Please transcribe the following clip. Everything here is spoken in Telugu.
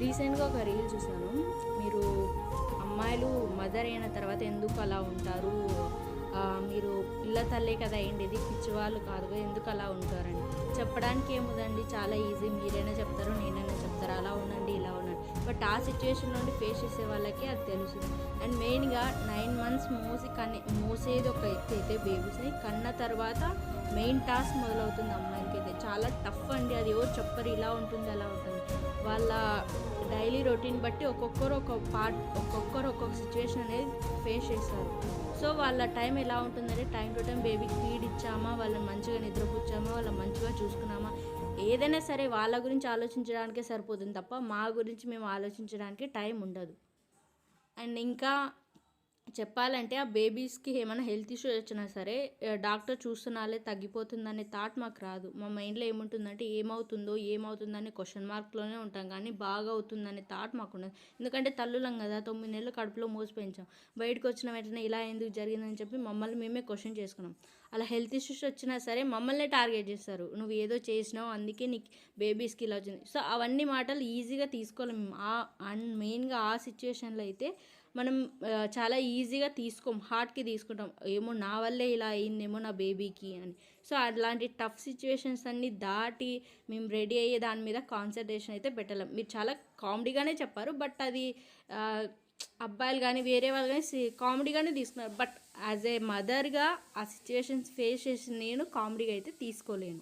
రీసెంట్గా ఒక రీల్ చూసాను. మీరు అమ్మాయిలు మదర్ అయిన తర్వాత ఎందుకు అలా ఉంటారు, మీరు పిల్ల తల్లే కదా అయ్యిండేది, పిచ్చివాళ్ళు కాదు కదా, ఎందుకు అలా ఉంటారని చెప్పడానికి ఏముందండి, చాలా ఈజీ. మీరైనా చెప్తారు, నేనైనా చెప్తారు, అలా ఉండండి ఇలా ఉండండి. బట్ ఆ సిచ్యువేషన్ నుండి ఫేస్ చేసే వాళ్ళకి అది తెలుస్తుంది. అండ్ మెయిన్గా 9 months మోసేది ఒక ఎత్తు అయితే, బేబీస్ని కన్న తర్వాత మెయిన్ టాస్క్ మొదలవుతుంది అమ్మాయిలకి అయితే. చాలా టఫ్ అండి అది. ఎవరు చెప్పరు ఇలా ఉంటుంది అలా ఉంటుంది. వాళ్ళ డైలీ రొటీన్ బట్టి ఒక్కొక్కరు ఒక్కొక్క సిచ్యువేషన్ అనేది ఫేస్ చేస్తారు. సో వాళ్ళ టైం ఎలా ఉంటుందంటే, టైం టు టైం బేబీకి ఫీడ్ ఇచ్చామా, వాళ్ళని మంచిగా నిద్రపుచ్చామా, వాళ్ళని మంచిగా చూసుకున్నామా, ఏదైనా సరే వాళ్ళ గురించి ఆలోచించడానికే సరిపోతుంది తప్ప మా గురించి మేము ఆలోచించడానికి టైం ఉండదు. అండ్ ఇంకా చెప్పాలంటే ఆ బేబీస్కి ఏమైనా హెల్త్ ఇష్యూస్ వచ్చినా సరే డాక్టర్ చూస్తున్నాలే తగ్గిపోతుందనే థాట్ మాకు రాదు. మా మైండ్లో ఏముంటుందంటే ఏమవుతుందని క్వశ్చన్ మార్క్లోనే ఉంటాం, కానీ బాగా అవుతుందనే థాట్ మాకు ఉండదు. ఎందుకంటే తల్లులం కదా, 9 నెలలు కడుపులో మోసి పెంచాం. బయటకు వచ్చిన వెంటనే ఇలా ఎందుకు జరిగిందని చెప్పి మమ్మల్ని మేమే క్వశ్చన్ చేసుకున్నాం. అలా హెల్త్ ఇష్యూస్ వచ్చినా సరే మమ్మల్ని టార్గెట్ చేస్తారు, నువ్వు ఏదో చేసినావు అందుకే నీకు బేబీస్కి ఇలా వచ్చింది. సో అవన్నీ మాటలు ఈజీగా తీసుకోలేము. అండ్ మెయిన్గా ఆ సిచ్యువేషన్లో అయితే మనం చాలా ఈజీగా హార్ట్కి తీసుకుంటాం, ఏమో నా వల్లే ఇలా అయిందేమో నా బేబీకి అని. సో అట్లాంటి టఫ్ సిచ్యువేషన్స్ అన్నీ దాటి మేము రెడీ అయ్యే దాని మీద కాన్సన్ట్రేషన్ అయితే పెట్టలేం. మీరు చాలా కామెడీగానే చెప్పారు, బట్ అది అబ్బాయిలు కానీ వేరే వాళ్ళు కానీ కామెడీగానే తీసుకున్నారు. బట్ యాజ్ ఏ మదర్గా ఆ సిచ్యువేషన్స్ ఫేస్ చేసి నేను కామెడీగా అయితే తీసుకోలేను.